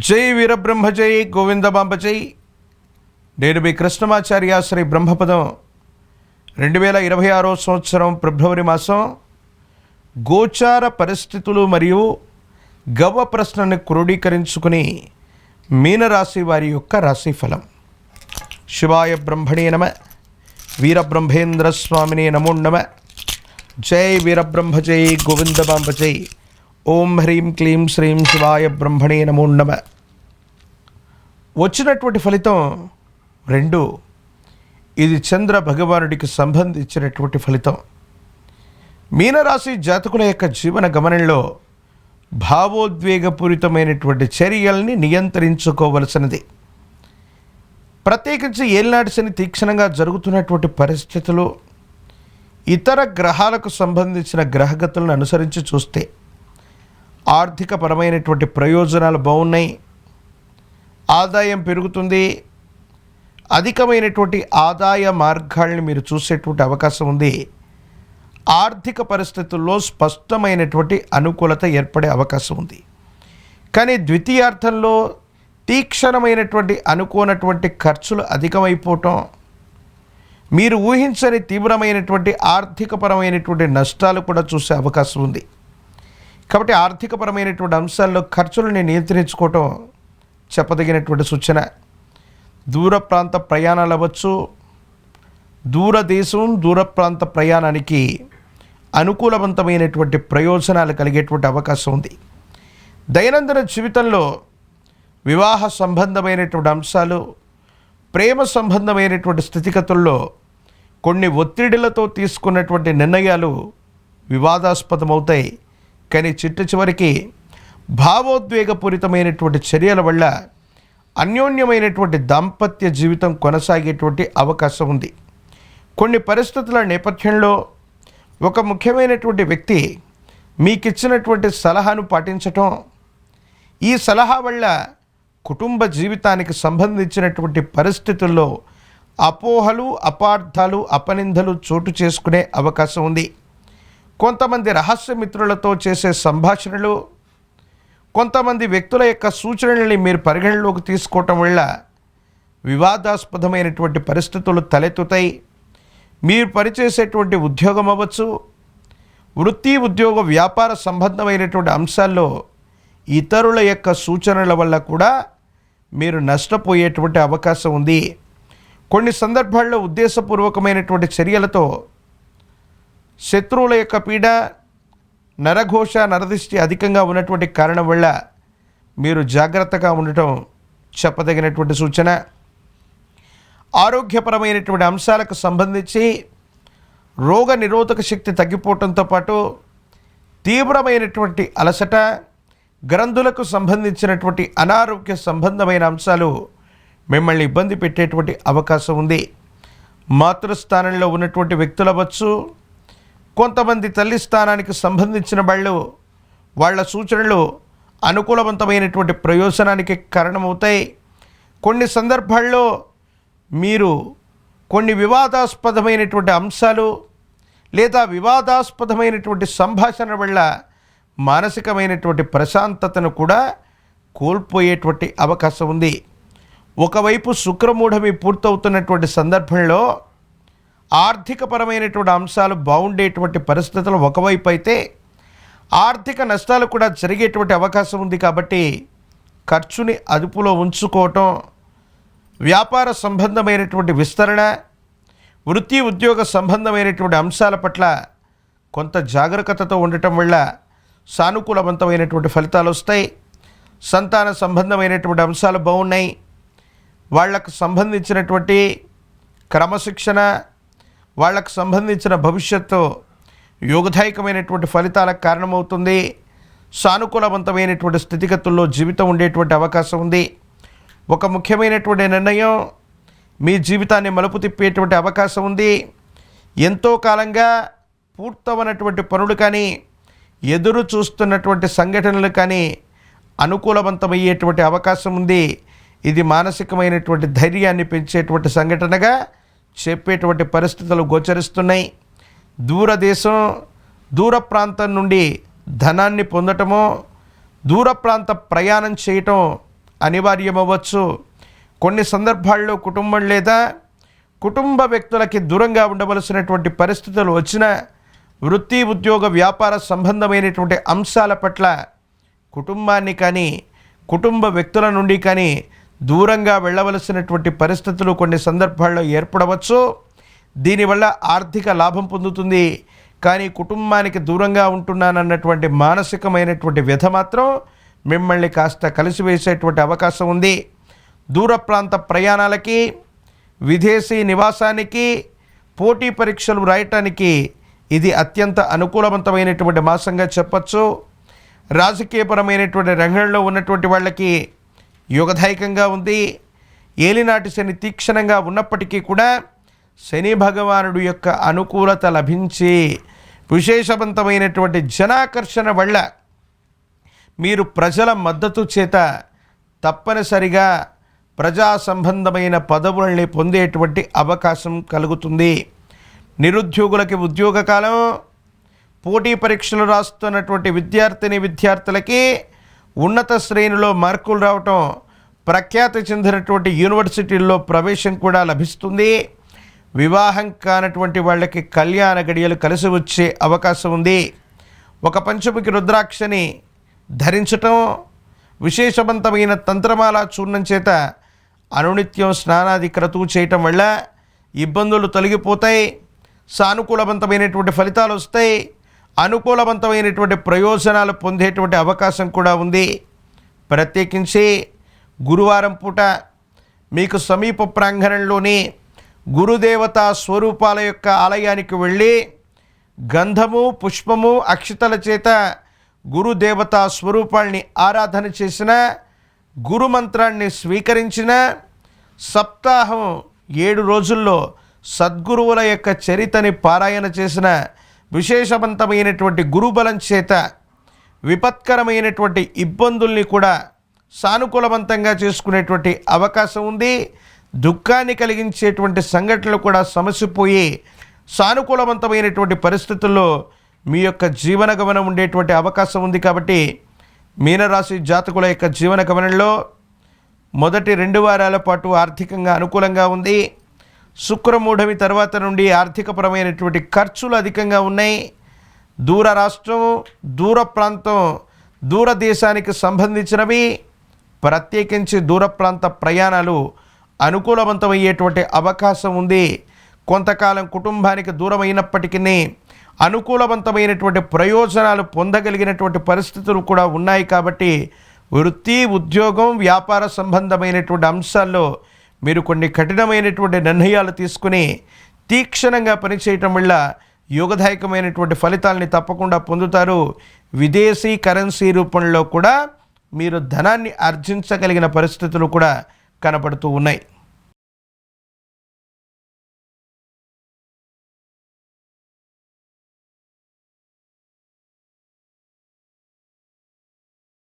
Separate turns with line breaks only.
జై వీరబ్రహ్మ జై గోవిందమాంబ జై. నేను మీ కృష్ణమాచార్య. శ్రీ బ్రహ్మపదం 2026 సంవత్సరం ఫిబ్రవరి మాసం గోచార పరిస్థితులు మరియు గవ్వ ప్రశ్నని క్రోడీకరించుకుని మీనరాశి వారి యొక్క రాశిఫలం. శివాయ బ్రహ్మణే నమ. వీరబ్రహ్మేంద్ర స్వామిని నమో నమ. జై వీరబ్రహ్మ జై గోవిందమాంబ జై. ఓం హ్రీం క్లీం శ్రీం శివాయ బ్రహ్మణే నమో నమ. వచ్చినటువంటి ఫలితం 2. ఇది చంద్ర భగవానుడికి సంబంధించినటువంటి ఫలితం. మీనరాశి జాతకుల యొక్క జీవన గమనంలో భావోద్వేగపూరితమైనటువంటి చర్యల్ని నియంత్రించుకోవలసినది. ప్రత్యేకించి ఏలినాటి శని తీక్షణంగా జరుగుతున్నటువంటి పరిస్థితులు, ఇతర గ్రహాలకు సంబంధించిన గ్రహగతులను అనుసరించి చూస్తే ఆర్థికపరమైనటువంటి ప్రయోజనాలు బాగున్నాయి, ఆదాయం పెరుగుతుంది, అధికమైనటువంటి ఆదాయ మార్గాల్ని మీరు చూసేటువంటి అవకాశం ఉంది. ఆర్థిక పరిస్థితుల్లో స్పష్టమైనటువంటి అనుకూలత ఏర్పడే అవకాశం ఉంది. కానీ ద్వితీయార్థంలో తీక్షణమైనటువంటి అనుకోనటువంటి ఖర్చులు అధికమైపోవటం, మీరు ఊహించని తీవ్రమైనటువంటి ఆర్థికపరమైనటువంటి నష్టాలు కూడా చూసే అవకాశం ఉంది. కాబట్టి ఆర్థికపరమైనటువంటి అంశాల్లో ఖర్చులను నియంత్రించుకోవటం చెప్పదగినటువంటి సూచన. దూర ప్రాంత ప్రయాణాలు అవ్వచ్చు. దూరదేశం దూర ప్రాంత ప్రయాణానికి అనుకూలవంతమైనటువంటి ప్రయోజనాలు కలిగేటువంటి అవకాశం ఉంది. దైనందిన జీవితంలో వివాహ సంబంధమైనటువంటి అంశాలు, ప్రేమ సంబంధమైనటువంటి స్థితిగతుల్లో కొన్ని ఒత్తిడిలతో తీసుకున్నటువంటి నిర్ణయాలు వివాదాస్పదమవుతాయి. కానీ చివరికి భావోద్వేగపూరితమైనటువంటి చర్యల వల్ల అన్యోన్యమైనటువంటి దాంపత్య జీవితం కొనసాగేటువంటి అవకాశం ఉంది. కొన్ని పరిస్థితుల నేపథ్యంలో ఒక ముఖ్యమైనటువంటి వ్యక్తి మీకిచ్చినటువంటి సలహాను పాటించటం, ఈ సలహా వల్ల కుటుంబ జీవితానికి సంబంధించినటువంటి పరిస్థితుల్లో అపోహలు, అపార్థాలు, అపనిందలు చోటు చేసుకునే అవకాశం ఉంది. కొంతమంది రహస్య మిత్రులతో చేసే సంభాషణలు, కొంతమంది వ్యక్తుల యొక్క సూచనల్ని మీరు పరిగణలోకి తీసుకోవటం వల్ల వివాదాస్పదమైనటువంటి పరిస్థితులు తలెత్తుతాయి. మీరు పనిచేసేటువంటి ఉద్యోగం అవ్వచ్చు, వృత్తి ఉద్యోగ వ్యాపార సంబంధమైనటువంటి అంశాల్లో ఇతరుల యొక్క సూచనల వల్ల కూడా మీరు నష్టపోయేటువంటి అవకాశం ఉంది. కొన్ని సందర్భాల్లో ఉద్దేశపూర్వకమైనటువంటి చర్యలతో శత్రువుల యొక్క పీడ, నరఘోష, నరదిష్టి అధికంగా ఉన్నటువంటి కారణం వల్ల మీరు జాగ్రత్తగా ఉండటం చెప్పదగినటువంటి సూచన. ఆరోగ్యపరమైనటువంటి అంశాలకు సంబంధించి రోగ నిరోధక శక్తి తగ్గిపోవడంతో పాటు తీవ్రమైనటువంటి అలసట, గ్రంథులకు సంబంధించినటువంటి అనారోగ్య సంబంధమైన అంశాలు మిమ్మల్ని ఇబ్బంది పెట్టేటువంటి అవకాశం ఉంది. మాతృస్థానంలో ఉన్నటువంటి వ్యక్తులు అవ్వచ్చు, కొంతమంది తల్లి స్థానానికి సంబంధించిన వాళ్ళ సూచనలు అనుకూలవంతమైనటువంటి ప్రయోజనానికి కారణమవుతాయి. కొన్ని సందర్భాల్లో మీరు కొన్ని వివాదాస్పదమైనటువంటి అంశాలు లేదా వివాదాస్పదమైనటువంటి సంభాషణ వల్ల మానసికమైనటువంటి ప్రశాంతతను కూడా కోల్పోయేటువంటి అవకాశం ఉంది. ఒకవైపు శుక్రమూఢమి పూర్తవుతున్నటువంటి సందర్భంలో ఆర్థికపరమైనటువంటి అంశాలు బాగుండేటువంటి పరిస్థితులు ఒకవైపు అయితే, ఆర్థిక నష్టాలు కూడా జరిగేటువంటి అవకాశం ఉంది. కాబట్టి ఖర్చుని అదుపులో ఉంచుకోవటం, వ్యాపార సంబంధమైనటువంటి విస్తరణ, వృత్తి ఉద్యోగ సంబంధమైనటువంటి అంశాల పట్ల కొంత జాగరూకతతో ఉండటం వల్ల సానుకూలవంతమైనటువంటి ఫలితాలు వస్తాయి. సంతాన సంబంధమైనటువంటి అంశాలు బాగున్నాయి. వాళ్లకు సంబంధించినటువంటి క్రమశిక్షణ, వాళ్ళకు సంబంధించిన భవిష్యత్తు యోగదాయకమైనటువంటి ఫలితాలకు కారణమవుతుంది. సానుకూలవంతమైనటువంటి స్థితిగతుల్లో జీవితం ఉండేటువంటి అవకాశం ఉంది. ఒక ముఖ్యమైనటువంటి నిర్ణయం మీ జీవితాన్ని మలుపు తిప్పేటువంటి అవకాశం ఉంది. ఎంతో కాలంగా పూర్తవనటువంటి పనులు కానీ, ఎదురు చూస్తున్నటువంటి సంఘటనలు కానీ అనుకూలవంతమయ్యేటువంటి అవకాశం ఉంది. ఇది మానసికమైనటువంటి ధైర్యాన్ని పెంచేటువంటి సంఘటనగా చెప్పేటువంటి పరిస్థితులు గోచరిస్తున్నాయి. దూరదేశం దూర ప్రాంతం నుండి ధనాన్ని పొందటమో, దూర ప్రాంత ప్రయాణం చేయటం అనివార్యమవ్వచ్చు. కొన్ని సందర్భాల్లో కుటుంబం లేదా కుటుంబ వ్యక్తులకి దూరంగా ఉండవలసినటువంటి పరిస్థితులు వచ్చిన వృత్తి, ఉద్యోగ, వ్యాపార సంబంధమైనటువంటి అంశాల పట్ల కుటుంబాన్ని కానీ కుటుంబ వ్యక్తుల నుండి కానీ దూరంగా వెళ్ళవలసినటువంటి పరిస్థితులు కొన్ని సందర్భాల్లో ఏర్పడవచ్చు. దీనివల్ల ఆర్థిక లాభం పొందుతుంది. కానీ కుటుంబానికి దూరంగా ఉంటున్నానన్నటువంటి మానసికమైనటువంటి వ్యధ మాత్రం మిమ్మల్ని కాస్త కలిసివేసేటువంటి అవకాశం ఉంది. దూర ప్రాంత ప్రయాణాలకి, విదేశీ నివాసానికి, పోటీ పరీక్షలు రాయటానికి ఇది అత్యంత అనుకూలవంతమైనటువంటి మాసంగా చెప్పచ్చు. రాజకీయపరమైనటువంటి రంగంలో ఉన్నటువంటి వాళ్ళకి యోగదాయకంగా ఉంది. ఏలినాటి శని తీక్షణంగా ఉన్నప్పటికీ కూడా శని భగవానుడు యొక్క అనుకూలత లభించి విశేషవంతమైనటువంటి జనాకర్షణ వల్ల మీరు ప్రజల మద్దతు చేత తప్పనిసరిగా ప్రజా సంబంధమైన పదవుల్ని పొందేటువంటి అవకాశం కలుగుతుంది. నిరుద్యోగులకి ఉద్యోగ కాలం, పోటీ పరీక్షలు రాస్తున్నటువంటి విద్యార్థులకి ఉన్నత శ్రేణిలో మార్కులు రావటం, ప్రఖ్యాతి చెందినటువంటి యూనివర్సిటీల్లో ప్రవేశం కూడా లభిస్తుంది. వివాహం కానటువంటి వాళ్ళకి కళ్యాణ గడియలు కలిసి వచ్చే అవకాశం ఉంది. ఒక పంచముఖి రుద్రాక్షని ధరించటం, విశేషవంతమైన తంత్రమాల చూర్ణం చేత అనునిత్యం స్నానాది క్రతువు చేయటం వల్ల ఇబ్బందులు తొలగిపోతాయి. సానుకూలవంతమైనటువంటి ఫలితాలు వస్తాయి. అనుకూలవంతమైనటువంటి ప్రయోజనాలు పొందేటువంటి అవకాశం కూడా ఉంది. ప్రత్యేకించి గురువారం పూట మీకు సమీప ప్రాంగణంలోని గురుదేవతా స్వరూపాల యొక్క ఆలయానికి వెళ్ళి గంధము, పుష్పము, అక్షతల చేత గురుదేవతా స్వరూపాల్ని ఆరాధన చేసిన, గురుమంత్రాన్ని స్వీకరించిన, సప్తాహం 7 రోజుల్లో సద్గురువుల యొక్క చరితని పారాయణ చేసిన, విశేషవంతమైనటువంటి గురుబలం చేత విపత్కరమైనటువంటి ఇబ్బందుల్ని కూడా సానుకూలవంతంగా చేసుకునేటువంటి అవకాశం ఉంది. దుఃఖాన్ని కలిగించేటువంటి సంఘటనలు కూడా సమసిపోయి సానుకూలవంతమైనటువంటి పరిస్థితుల్లో మీ యొక్క జీవన గమనం ఉండేటువంటి అవకాశం ఉంది. కాబట్టి మీనరాశి జాతకుల యొక్క జీవన గమనంలో మొదటి 2 వారాల పాటు ఆర్థికంగా అనుకూలంగా ఉంది. శుక్రమూఢమి తర్వాత నుండి ఆర్థికపరమైనటువంటి ఖర్చులు అధికంగా ఉన్నాయి. దూర రాష్ట్రం, దూర ప్రాంతం, దూరదేశానికి సంబంధించినవి, ప్రత్యేకించి దూర ప్రాంత ప్రయాణాలు అనుకూలవంతమయ్యేటువంటి అవకాశం ఉంది. కొంతకాలం కుటుంబానికి దూరమైనప్పటికీ అనుకూలవంతమైనటువంటి ప్రయోజనాలు పొందగలిగినటువంటి పరిస్థితులు కూడా ఉన్నాయి. కాబట్టి వృత్తి, ఉద్యోగం, వ్యాపార సంబంధమైనటువంటి అంశాల్లో మీరు కొన్ని కఠినమైనటువంటి నిర్ణయాలు తీసుకుని తీక్షణంగా పనిచేయటం వల్ల యోగదాయకమైనటువంటి ఫలితాలని తప్పకుండా పొందుతారు. విదేశీ కరెన్సీ రూపంలో కూడా మీరు ధనాన్ని ఆర్జించగలిగిన పరిస్థితులు కూడా కనపడుతూ ఉన్నాయి.